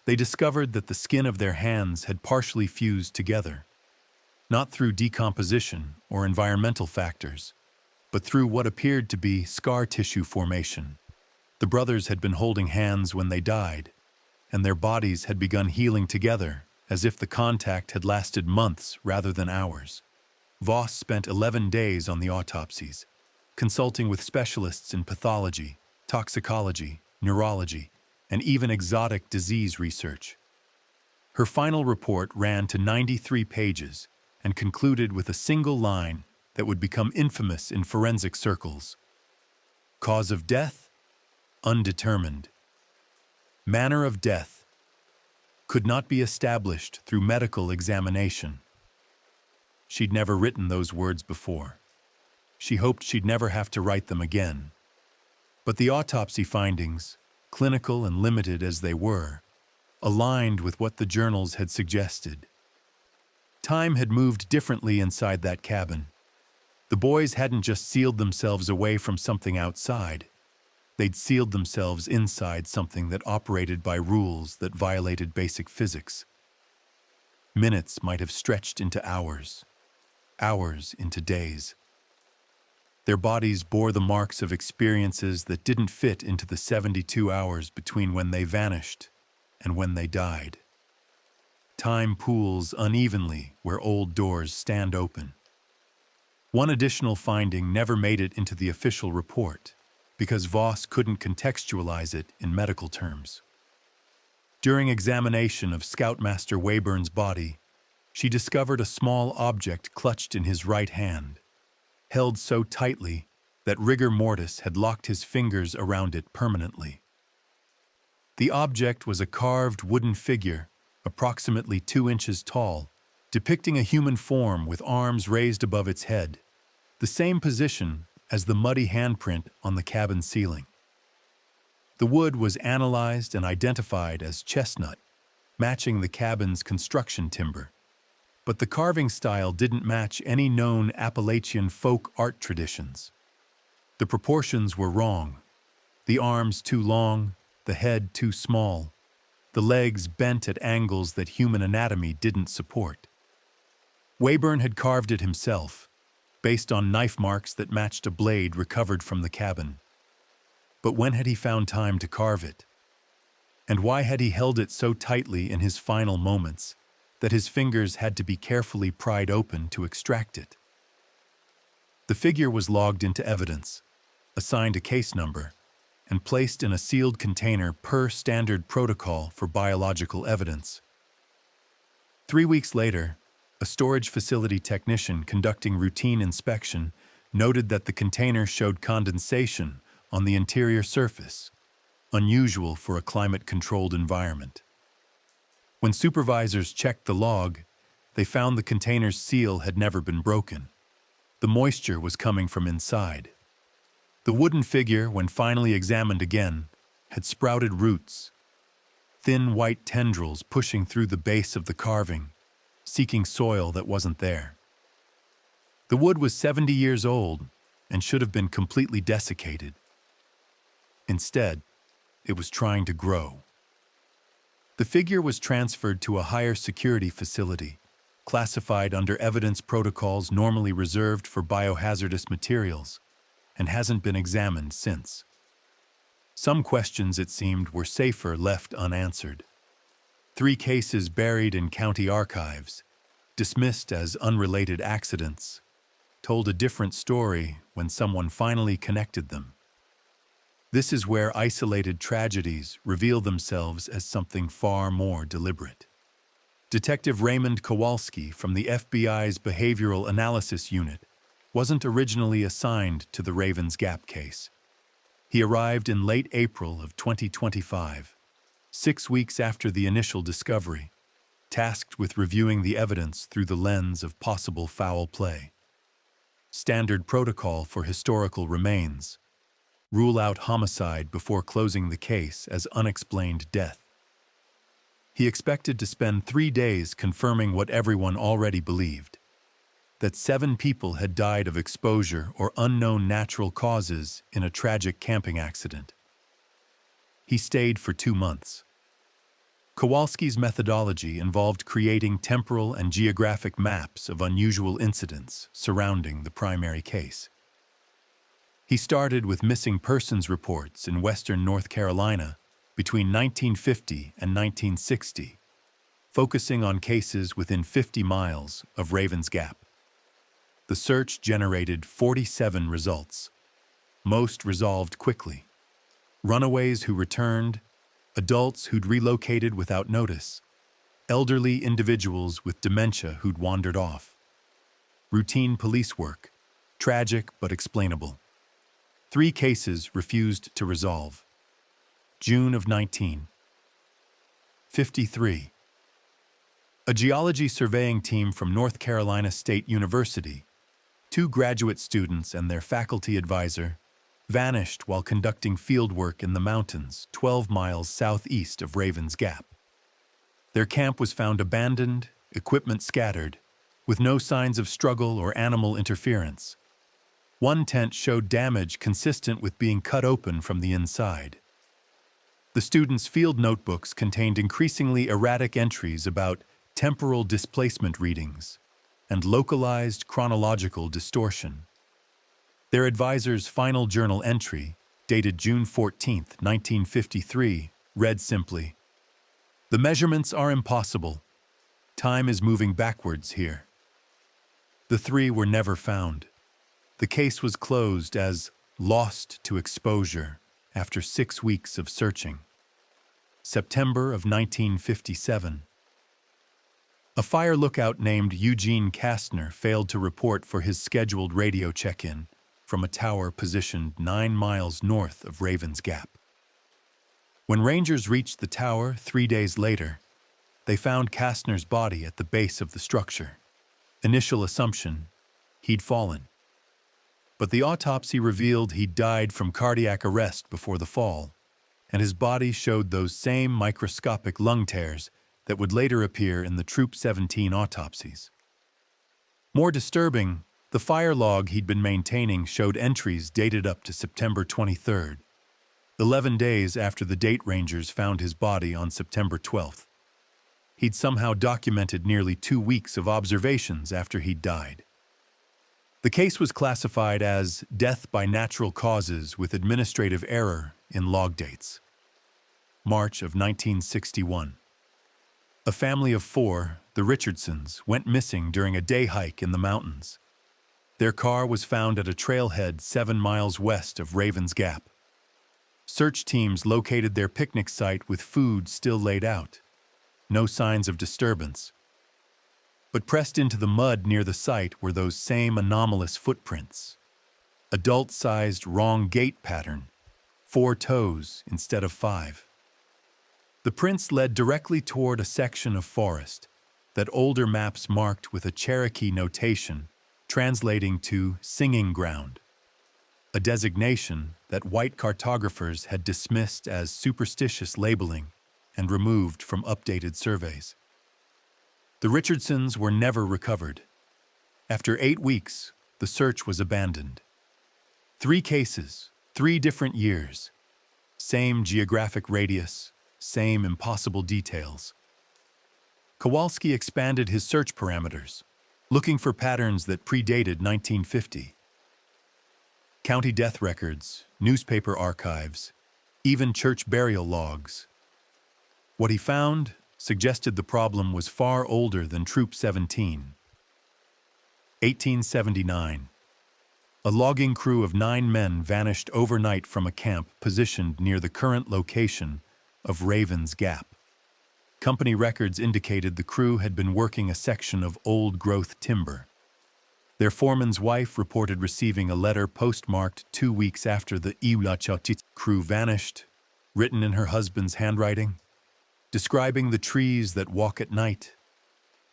they discovered that the skin of their hands had partially fused together, not through decomposition or environmental factors, but through what appeared to be scar tissue formation. The brothers had been holding hands when they died, and their bodies had begun healing together as if the contact had lasted months rather than hours. Voss spent 11 days on the autopsies, consulting with specialists in pathology, toxicology, neurology, and even exotic disease research. Her final report ran to 93 pages and concluded with a single line that would become infamous in forensic circles. Cause of death? Undetermined. Manner of death? Could not be established through medical examination. She'd never written those words before. She hoped she'd never have to write them again. But the autopsy findings, clinical and limited as they were, aligned with what the journals had suggested. Time had moved differently inside that cabin. The boys hadn't just sealed themselves away from something outside. They'd sealed themselves inside something that operated by rules that violated basic physics. Minutes might have stretched into hours, hours into days. Their bodies bore the marks of experiences that didn't fit into the 72 hours between when they vanished and when they died. Time pools unevenly where old doors stand open. One additional finding never made it into the official report, because Voss couldn't contextualize it in medical terms. During examination of Scoutmaster Wayburn's body, she discovered a small object clutched in his right hand, held so tightly that rigor mortis had locked his fingers around it permanently. The object was a carved wooden figure, approximately 2 inches tall, depicting a human form with arms raised above its head, the same position as the muddy handprint on the cabin ceiling. The wood was analyzed and identified as chestnut, matching the cabin's construction timber. But the carving style didn't match any known Appalachian folk art traditions. The proportions were wrong. The arms too long, the head too small, the legs bent at angles that human anatomy didn't support. Wayburn had carved it himself, based on knife marks that matched a blade recovered from the cabin. But when had he found time to carve it? And why had he held it so tightly in his final moments that his fingers had to be carefully pried open to extract it? The figure was logged into evidence, assigned a case number, and placed in a sealed container per standard protocol for biological evidence. 3 weeks later, a storage facility technician conducting routine inspection noted that the container showed condensation on the interior surface, unusual for a climate-controlled environment. When supervisors checked the log, they found the container's seal had never been broken. The moisture was coming from inside. The wooden figure, when finally examined again, had sprouted roots, thin white tendrils pushing through the base of the carving, seeking soil that wasn't there. The wood was 70 years old and should have been completely desiccated. Instead, it was trying to grow. The figure was transferred to a higher security facility, classified under evidence protocols normally reserved for biohazardous materials, and hasn't been examined since. Some questions, it seemed, were safer left unanswered. 3 cases buried in county archives, dismissed as unrelated accidents, told a different story when someone finally connected them. This is where isolated tragedies reveal themselves as something far more deliberate. Detective Raymond Kowalski from the FBI's Behavioral Analysis Unit wasn't originally assigned to the Ravens Gap case. He arrived in late April of 2025, 6 weeks after the initial discovery, tasked with reviewing the evidence through the lens of possible foul play. Standard protocol for historical remains: rule out homicide before closing the case as unexplained death. He expected to spend 3 days confirming what everyone already believed: that 7 people had died of exposure or unknown natural causes in a tragic camping accident. He stayed for 2 months. Kowalski's methodology involved creating temporal and geographic maps of unusual incidents surrounding the primary case. He started with missing persons reports in western North Carolina between 1950 and 1960, focusing on cases within 50 miles of Ravens Gap. The search generated 47 results. Most resolved quickly: runaways who returned, adults who'd relocated without notice, elderly individuals with dementia who'd wandered off. Routine police work, tragic but explainable. 3 cases refused to resolve. June of 1953. A geology surveying team from North Carolina State University, 2 graduate students and their faculty advisor, vanished while conducting fieldwork in the mountains 12 miles southeast of Ravens Gap. Their camp was found abandoned, equipment scattered, with no signs of struggle or animal interference. One tent showed damage consistent with being cut open from the inside. The students' field notebooks contained increasingly erratic entries about temporal displacement readings and localized chronological distortion. Their advisor's final journal entry, dated June 14, 1953, read simply, "The measurements are impossible. Time is moving backwards here." The 3 were never found. The case was closed as lost to exposure after 6 weeks of searching. September of 1957. A fire lookout named Eugene Kastner failed to report for his scheduled radio check-in from a tower positioned 9 miles north of Ravens Gap. When rangers reached the tower 3 days later, they found Kastner's body at the base of the structure. Initial assumption, he'd fallen. But the autopsy revealed he'd died from cardiac arrest before the fall, and his body showed those same microscopic lung tears that would later appear in the Troop 17 autopsies. More disturbing, the fire log he'd been maintaining showed entries dated up to September 23rd, 11 days after the date rangers found his body on September 12th. He'd somehow documented nearly 2 weeks of observations after he'd died. The case was classified as death by natural causes with administrative error in log dates. March of 1961. A family of 4, the Richardsons, went missing during a day hike in the mountains. Their car was found at a trailhead 7 miles west of Ravens Gap. Search teams located their picnic site with food still laid out. No signs of disturbance. But pressed into the mud near the site were those same anomalous footprints. Adult-sized wrong gait pattern, 4 toes instead of 5. The prints led directly toward a section of forest that older maps marked with a Cherokee notation translating to singing ground, a designation that white cartographers had dismissed as superstitious labeling and removed from updated surveys. The Richardsons were never recovered. After 8 weeks, the search was abandoned. 3 cases, 3 different years, same geographic radius, same impossible details. Kowalski expanded his search parameters, looking for patterns that predated 1950. County death records, newspaper archives, even church burial logs. What he found suggested the problem was far older than Troop 17. 1879. A logging crew of 9 men vanished overnight from a camp positioned near the current location of Ravens Gap. Company records indicated the crew had been working a section of old-growth timber. Their foreman's wife reported receiving a letter postmarked 2 weeks after the Iwachotit crew vanished, written in her husband's handwriting, describing the trees that walk at night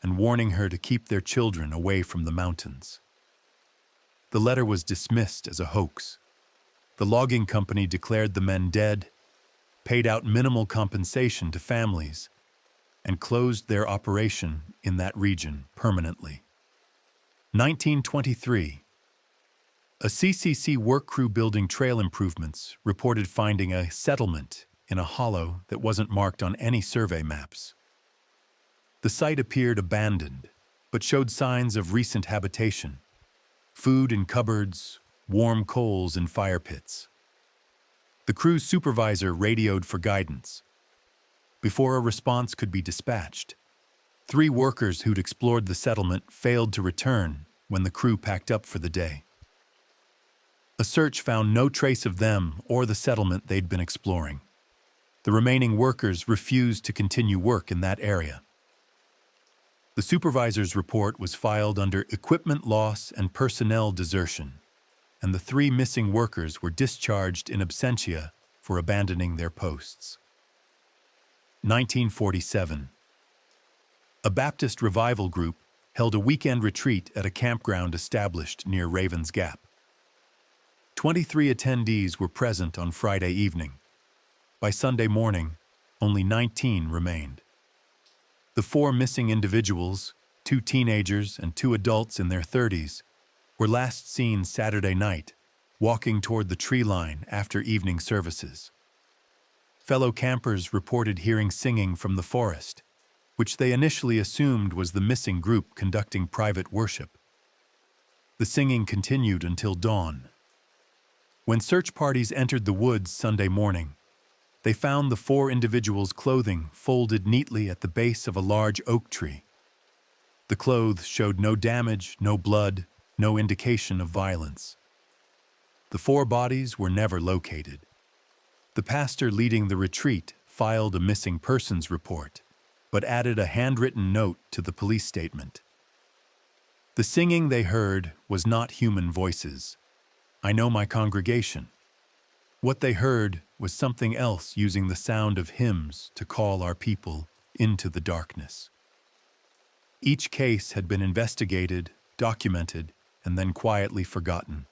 and warning her to keep their children away from the mountains. The letter was dismissed as a hoax. The logging company declared the men dead, paid out minimal compensation to families, and closed their operation in that region permanently. 1923. A CCC work crew building trail improvements reported finding a settlement in a hollow that wasn't marked on any survey maps. The site appeared abandoned, but showed signs of recent habitation. Food in cupboards, warm coals in fire pits. The crew's supervisor radioed for guidance. Before a response could be dispatched, 3 workers who'd explored the settlement failed to return when the crew packed up for the day. A search found no trace of them or the settlement they'd been exploring. The remaining workers refused to continue work in that area. The supervisor's report was filed under equipment loss and personnel desertion, and the 3 missing workers were discharged in absentia for abandoning their posts. 1947. A Baptist revival group held a weekend retreat at a campground established near Ravens Gap. 23 attendees were present on Friday evening. By Sunday morning, only 19 remained. The 4 missing individuals, 2 teenagers and 2 adults in their 30s, were last seen Saturday night, walking toward the tree line after evening services. Fellow campers reported hearing singing from the forest, which they initially assumed was the missing group conducting private worship. The singing continued until dawn. When search parties entered the woods Sunday morning, they found the 4 individuals' clothing folded neatly at the base of a large oak tree. The clothes showed no damage, no blood, no indication of violence. The 4 bodies were never located. The pastor leading the retreat filed a missing persons report, but added a handwritten note to the police statement. The singing they heard was not human voices. I know my congregation. What they heard was something else using the sound of hymns to call our people into the darkness. Each case had been investigated, documented, and then quietly forgotten,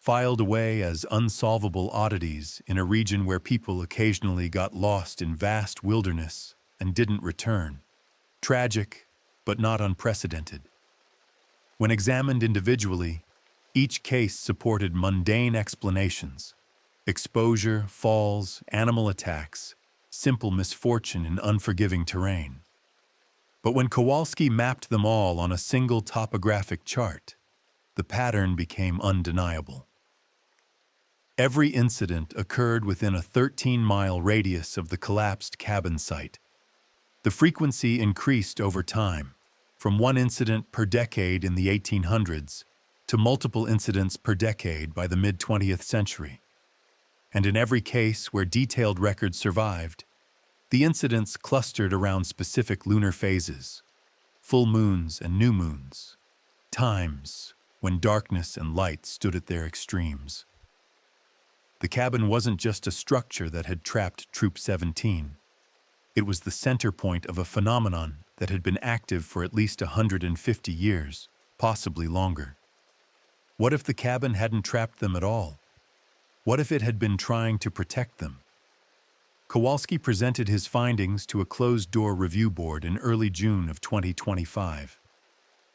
filed away as unsolvable oddities in a region where people occasionally got lost in vast wilderness and didn't return. Tragic, but not unprecedented. When examined individually, each case supported mundane explanations: exposure, falls, animal attacks, simple misfortune in unforgiving terrain. But when Kowalski mapped them all on a single topographic chart, the pattern became undeniable. Every incident occurred within a 13-mile radius of the collapsed cabin site. The frequency increased over time, from one incident per decade in the 1800s to multiple incidents per decade by the mid-20th century. And in every case where detailed records survived, the incidents clustered around specific lunar phases, full moons and new moons, times when darkness and light stood at their extremes. The cabin wasn't just a structure that had trapped Troop 17. It was the center point of a phenomenon that had been active for at least 150 years, possibly longer. What if the cabin hadn't trapped them at all? What if it had been trying to protect them? Kowalski presented his findings to a closed-door review board in early June of 2025.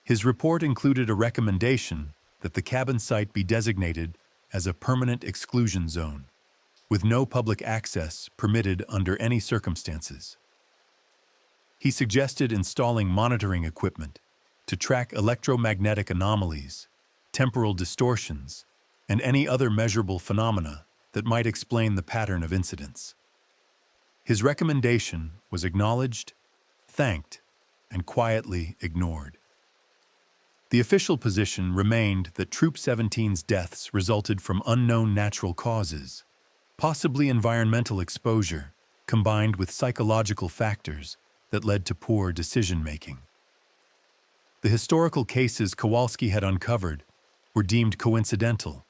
His report included a recommendation that the cabin site be designated as a permanent exclusion zone, with no public access permitted under any circumstances. He suggested installing monitoring equipment to track electromagnetic anomalies, temporal distortions, and any other measurable phenomena that might explain the pattern of incidents. His recommendation was acknowledged, thanked, and quietly ignored. The official position remained that Troop 17's deaths resulted from unknown natural causes, possibly environmental exposure, combined with psychological factors that led to poor decision-making. The historical cases Kowalski had uncovered were deemed coincidental,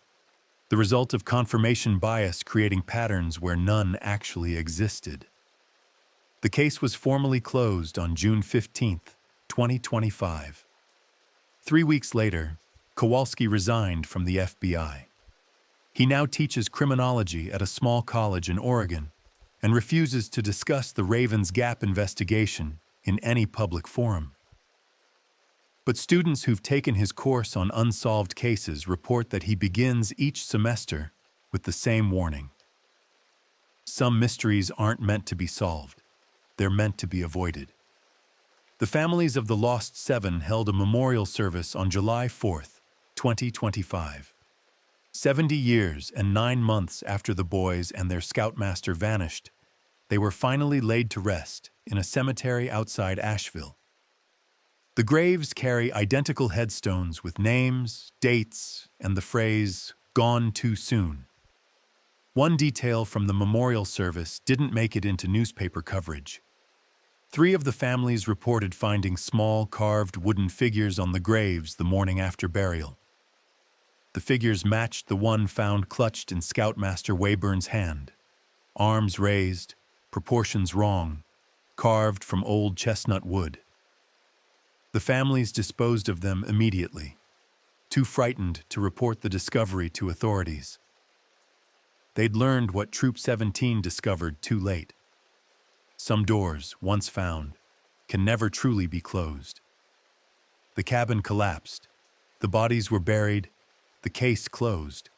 the result of confirmation bias creating patterns where none actually existed. The case was formally closed on June 15, 2025. 3 weeks later, Kowalski resigned from the FBI. He now teaches criminology at a small college in Oregon and refuses to discuss the Ravens Gap investigation in any public forum. But students who've taken his course on unsolved cases report that he begins each semester with the same warning. Some mysteries aren't meant to be solved. They're meant to be avoided. The families of the Lost Seven held a memorial service on July 4, 2025. 70 years and 9 months after the boys and their scoutmaster vanished, they were finally laid to rest in a cemetery outside Asheville. The graves carry identical headstones with names, dates, and the phrase, "Gone too soon." One detail from the memorial service didn't make it into newspaper coverage. 3 of the families reported finding small carved wooden figures on the graves the morning after burial. The figures matched the one found clutched in Scoutmaster Wayburn's hand. Arms raised, proportions wrong, carved from old chestnut wood. The families disposed of them immediately, too frightened to report the discovery to authorities. They'd learned what Troop 17 discovered too late. Some doors, once found, can never truly be closed. The cabin collapsed, the bodies were buried, the case closed.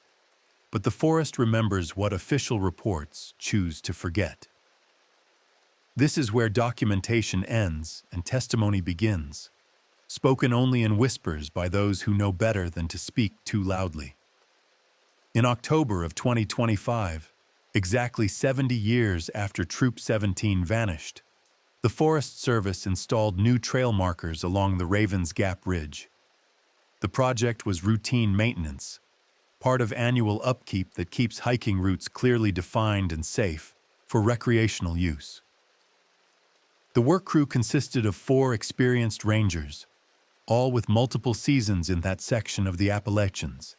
But the forest remembers what official reports choose to forget. This is where documentation ends and testimony begins, spoken only in whispers by those who know better than to speak too loudly. In October of 2025, exactly 70 years after Troop 17 vanished, the Forest Service installed new trail markers along the Ravens Gap Ridge. The project was routine maintenance, part of annual upkeep that keeps hiking routes clearly defined and safe for recreational use. The work crew consisted of 4 experienced rangers, all with multiple seasons in that section of the Appalachians.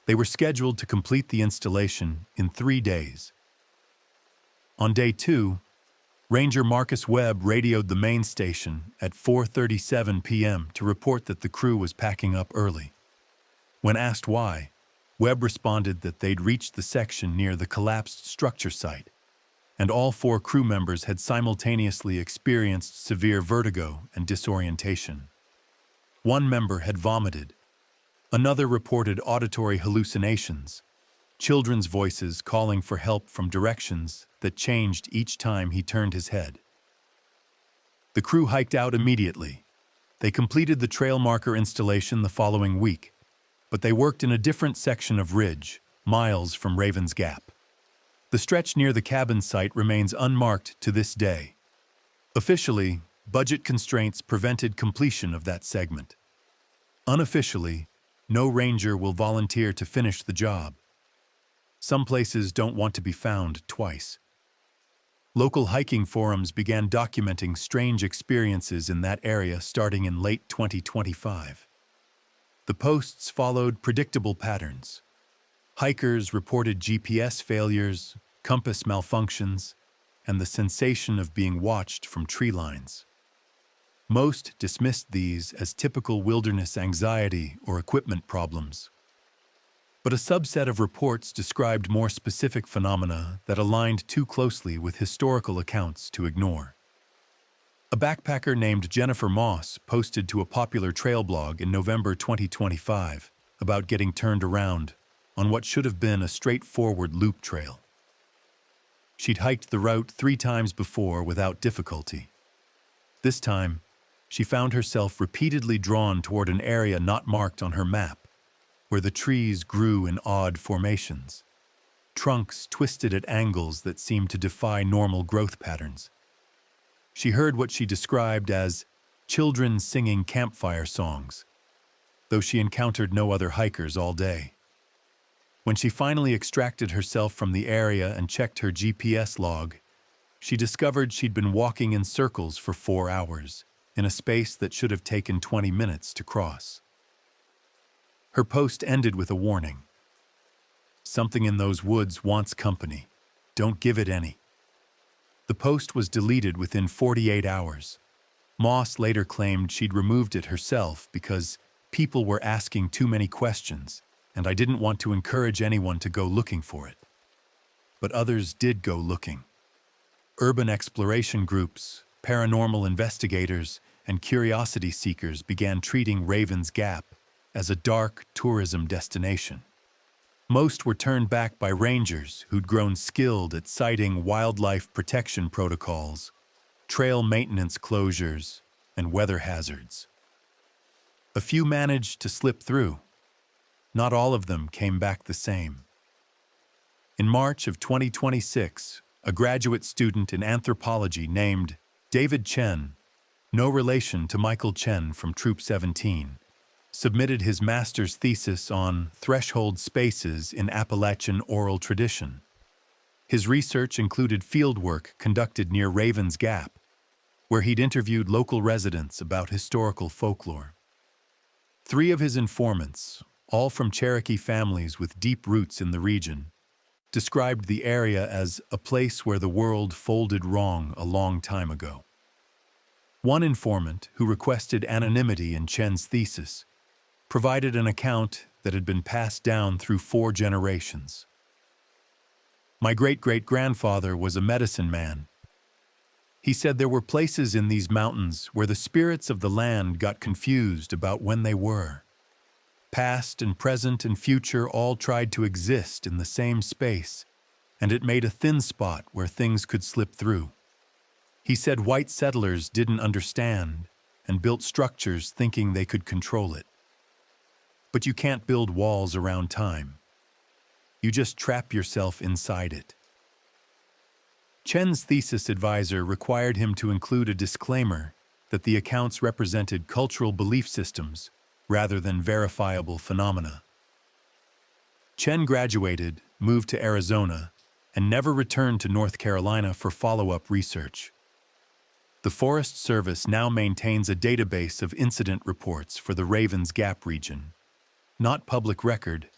They were scheduled to complete the installation in 3 days. On day 2, Ranger Marcus Webb radioed the main station at 4:37 p.m. to report that the crew was packing up early. When asked why, Webb responded that they'd reached the section near the collapsed structure site, and all 4 crew members had simultaneously experienced severe vertigo and disorientation. One member had vomited. Another reported auditory hallucinations, children's voices calling for help from directions that changed each time he turned his head. The crew hiked out immediately. They completed the trail marker installation the following week, but they worked in a different section of ridge, miles from Raven's Gap. The stretch near the cabin site remains unmarked to this day. Officially, budget constraints prevented completion of that segment. Unofficially, no ranger will volunteer to finish the job. Some places don't want to be found twice. Local hiking forums began documenting strange experiences in that area starting in late 2025. The posts followed predictable patterns. Hikers reported GPS failures, compass malfunctions, and the sensation of being watched from tree lines. Most dismissed these as typical wilderness anxiety or equipment problems. But a subset of reports described more specific phenomena that aligned too closely with historical accounts to ignore. A backpacker named Jennifer Moss posted to a popular trail blog in November 2025 about getting turned around on what should have been a straightforward loop trail. She'd hiked the route 3 times before without difficulty. This time, she found herself repeatedly drawn toward an area not marked on her map, where the trees grew in odd formations. Trunks twisted at angles that seemed to defy normal growth patterns. She heard what she described as children singing campfire songs, though she encountered no other hikers all day. When she finally extracted herself from the area and checked her GPS log, she discovered she'd been walking in circles for 4 hours, in a space that should have taken 20 minutes to cross. Her post ended with a warning. Something in those woods wants company. Don't give it any. The post was deleted within 48 hours. Moss later claimed she'd removed it herself because people were asking too many questions, and I didn't want to encourage anyone to go looking for it. But others did go looking. Urban exploration groups, paranormal investigators, and curiosity seekers began treating Raven's Gap as a dark tourism destination. Most were turned back by rangers who'd grown skilled at citing wildlife protection protocols, trail maintenance closures, and weather hazards. A few managed to slip through. Not all of them came back the same. In March of 2026, a graduate student in anthropology named David Chen, no relation to Michael Chen from Troop 17, submitted his master's thesis on threshold spaces in Appalachian oral tradition. His research included fieldwork conducted near Raven's Gap, where he'd interviewed local residents about historical folklore. 3 of his informants, all from Cherokee families with deep roots in the region, described the area as a place where the world folded wrong a long time ago. One informant, who requested anonymity in Chen's thesis, provided an account that had been passed down through 4 generations. My great-great-grandfather was a medicine man. He said there were places in these mountains where the spirits of the land got confused about when they were. Past and present and future all tried to exist in the same space, and it made a thin spot where things could slip through. He said white settlers didn't understand and built structures thinking they could control it. But you can't build walls around time. You just trap yourself inside it. Chen's thesis advisor required him to include a disclaimer that the accounts represented cultural belief systems rather than verifiable phenomena. Chen graduated, moved to Arizona, and never returned to North Carolina for follow-up research. The Forest Service now maintains a database of incident reports for the Ravens Gap region, not public record,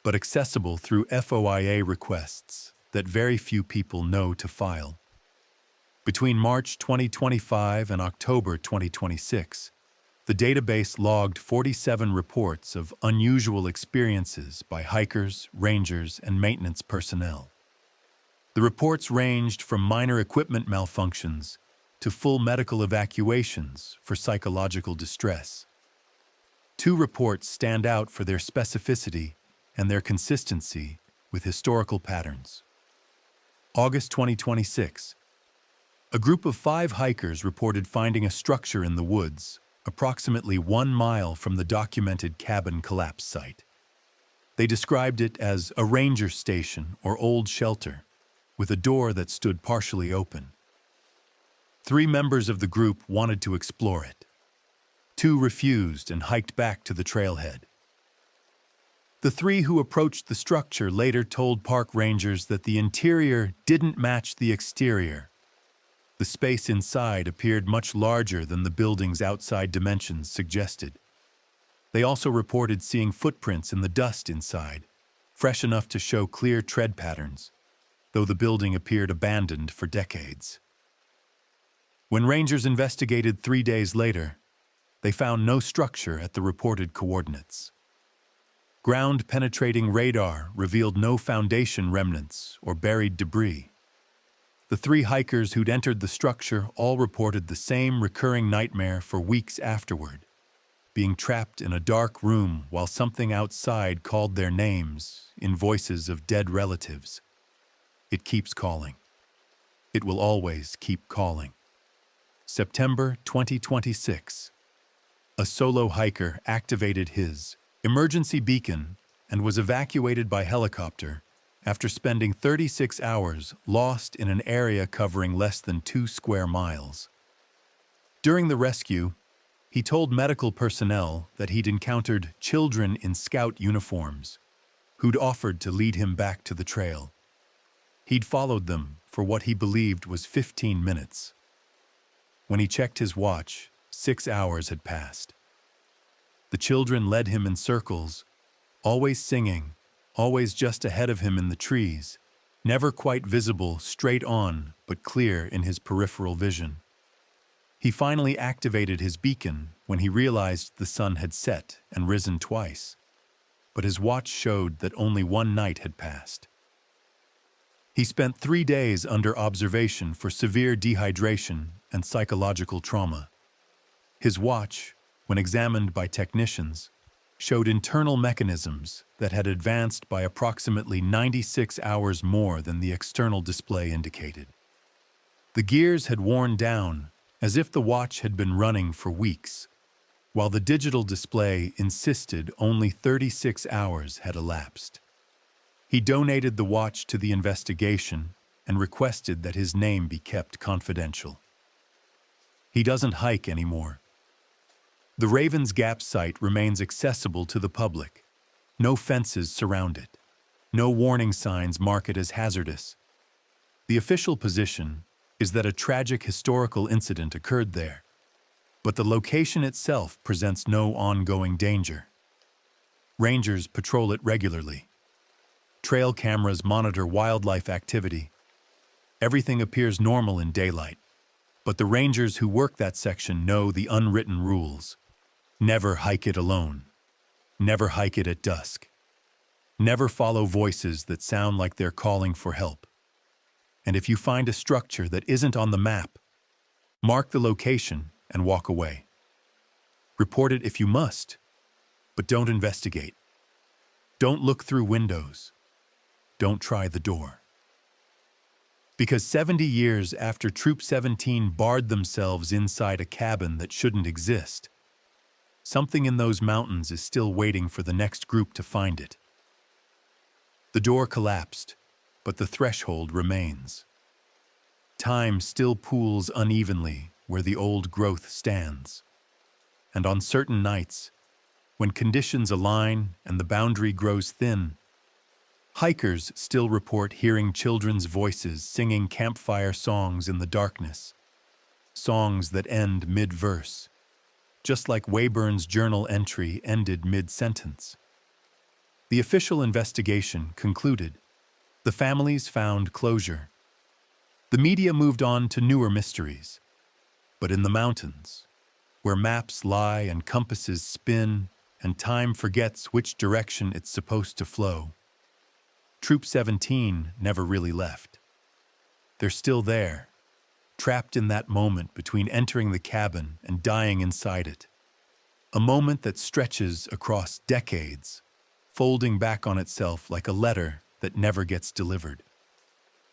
but accessible through FOIA requests that very few people know to file. Between March 2025 and October 2026, the database logged 47 reports of unusual experiences by hikers, rangers, and maintenance personnel. The reports ranged from minor equipment malfunctions to full medical evacuations for psychological distress. 2 reports stand out for their specificity and their consistency with historical patterns. August 2026. A group of 5 hikers reported finding a structure in the woods, approximately 1 mile from the documented cabin collapse site. They described it as a ranger station or old shelter, with a door that stood partially open. 3 members of the group wanted to explore it. 2 refused and hiked back to the trailhead. The 3 who approached the structure later told park rangers that the interior didn't match the exterior. The space inside appeared much larger than the building's outside dimensions suggested. They also reported seeing footprints in the dust inside, fresh enough to show clear tread patterns, though the building appeared abandoned for decades. When rangers investigated 3 days later, they found no structure at the reported coordinates. Ground-penetrating radar revealed no foundation remnants or buried debris. The 3 hikers who'd entered the structure all reported the same recurring nightmare for weeks afterward, being trapped in a dark room while something outside called their names in voices of dead relatives. It keeps calling. It will always keep calling. September 2026. A solo hiker activated his emergency beacon and was evacuated by helicopter after spending 36 hours lost in an area covering less than 2 square miles. During the rescue, he told medical personnel that he'd encountered children in scout uniforms who'd offered to lead him back to the trail. He'd followed them for what he believed was 15 minutes. When he checked his watch, 6 hours had passed. The children led him in circles, always singing, always just ahead of him in the trees, never quite visible straight on but clear in his peripheral vision. He finally activated his beacon when he realized the sun had set and risen twice, but his watch showed that only 1 night had passed. He spent 3 days under observation for severe dehydration and psychological trauma. His watch, when examined by technicians, showed internal mechanisms that had advanced by approximately 96 hours more than the external display indicated. The gears had worn down as if the watch had been running for weeks, while the digital display insisted only 36 hours had elapsed. He donated the watch to the investigation and requested that his name be kept confidential. He doesn't hike anymore. The Ravens Gap site remains accessible to the public. No fences surround it. No warning signs mark it as hazardous. The official position is that a tragic historical incident occurred there, but the location itself presents no ongoing danger. Rangers patrol it regularly. Trail cameras monitor wildlife activity. Everything appears normal in daylight, but the rangers who work that section know the unwritten rules. Never hike it alone. Never hike it at dusk. Never follow voices that sound like they're calling for help. And if you find a structure that isn't on the map, mark the location and walk away. Report it if you must, but don't investigate. Don't look through windows. Don't try the door. Because 70 years after Troop 17 barred themselves inside a cabin that shouldn't exist, something in those mountains is still waiting for the next group to find it. The door collapsed, but the threshold remains. Time still pools unevenly where the old growth stands. And on certain nights, when conditions align and the boundary grows thin, hikers still report hearing children's voices singing campfire songs in the darkness. songs that end mid-verse, just like Wayburn's journal entry ended mid-sentence. The official investigation concluded. The families found closure. The media moved on to newer mysteries. But in the mountains, where maps lie and compasses spin and time forgets which direction it's supposed to flow, Troop 17 never really left. They're still there, trapped in that moment between entering the cabin and dying inside it. A moment that stretches across decades, folding back on itself like a letter that never gets delivered.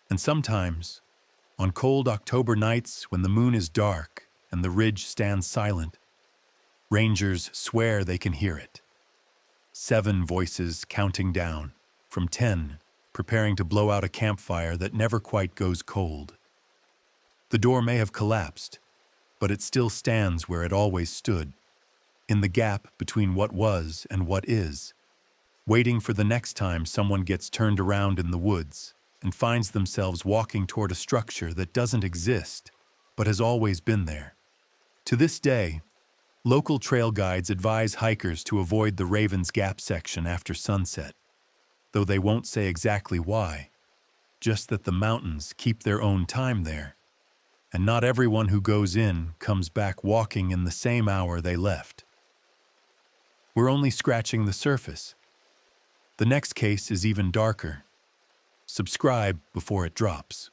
And sometimes, on cold October nights when the moon is dark and the ridge stands silent, rangers swear they can hear it. 7 voices counting down, from 10, preparing to blow out a campfire that never quite goes cold. The door may have collapsed, but it still stands where it always stood, in the gap between what was and what is, waiting for the next time someone gets turned around in the woods and finds themselves walking toward a structure that doesn't exist, but has always been there. To this day, local trail guides advise hikers to avoid the Raven's Gap section after sunset, though they won't say exactly why, just that the mountains keep their own time there, and not everyone who goes in comes back walking in the same hour they left. We're only scratching the surface. The next case is even darker. Subscribe before it drops.